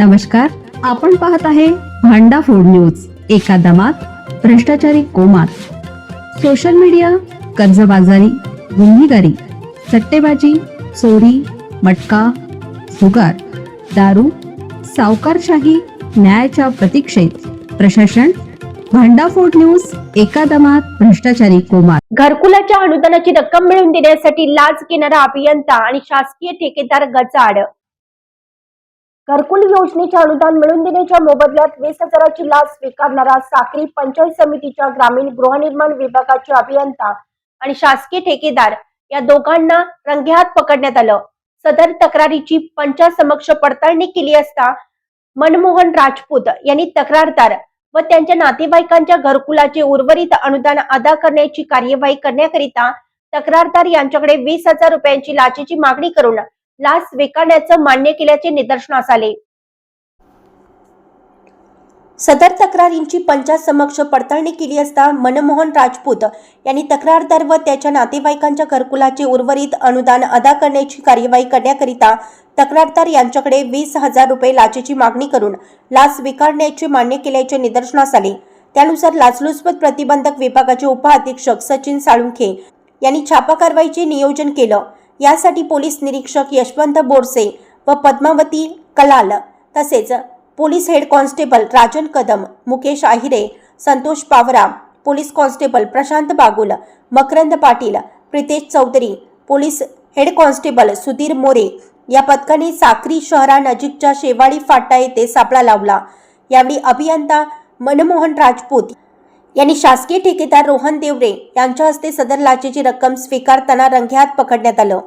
नमस्कार, आपण पाहत आहे भांडा फूड न्यूज। एका दमात भ्रष्टाचारी कोमात, सोशल मीडिया, कर्जबाजारी, गुन्हेगारी, सट्टेबाजी, चोरी, मटका, जुगार, दारू, सावकारशाही, न्यायाच्या प्रतीक्षेत प्रशासन। भांडा फूड न्यूज, एका दमात भ्रष्टाचारी कोमात। घरकुलाच्या अनुदानाची रक्कम मिळवून देण्यासाठी लाच घेणारा अभियंता आणि शासकीय ठेकेदार गचाआड। घरकुल योजनेचे अनुदान मिळवून देण्याच्या मोबदल्यात 20,000ची लाच स्वीकारणारा साक्री पंचायत समितीच्या ग्रामीण गृहनिर्माण विभागाचे अभियंता आणि शासकीय ठेकेदार या दोघांना रंगेहात पकडण्यात आलं। सदर तक्रारीची पंचायत पडताळणी केली असता मनमोहन राजपूत यांनी तक्रारदार व त्यांच्या नातेवाईकांच्या घरकुलाचे उर्वरित अनुदान अदा करण्याची कार्यवाही करण्याकरिता तक्रारदार यांच्याकडे 20,000 रुपयांची लाचेची मागणी करून लाच स्वीकारण्याचं मान्य केल्याचे निदर्शनास आले। सदर तक्रारींची पंचायत पडताळणी केली असता मनमोहन राजपूत यांनी तक्रारदार व त्याच्या नातेवाईकांच्या घरकुलाचे उर्वरित अनुदान अदा करण्याची कार्यवाही करण्याकरिता तक्रारदार यांच्याकडे 20,000 रुपये लाचेची मागणी करून लाच स्वीकारण्याचे मान्य केल्याचे निदर्शनास आले। त्यानुसार लाचलुचपत प्रतिबंधक विभागाचे उपअधीक्षक सचिन साळुंखे यांनी छापा कारवाईचे नियोजन केलं। यासाठी पोलीस निरीक्षक यशवंत बोरसे व पद्मावती कलाल तसेच police head constable Rajan Kadam, Mukesh Ahire, Santosh Pawara, police constable Prashant Bagul, Makarand Patil, Pritesh Chaudhari, police head constable Sudhir More या पथकाने साक्री शहरानजीकच्या शेवाळी फाटा येथे सापळा लावला। यावेळी अभियंता मनमोहन राजपूत यांनी शासकीय ठेकेदार रोहन देवरे यांच्या हस्ते सदर लाचेची रक्कम स्वीकारताना रंगेहात पकडण्यात आलं।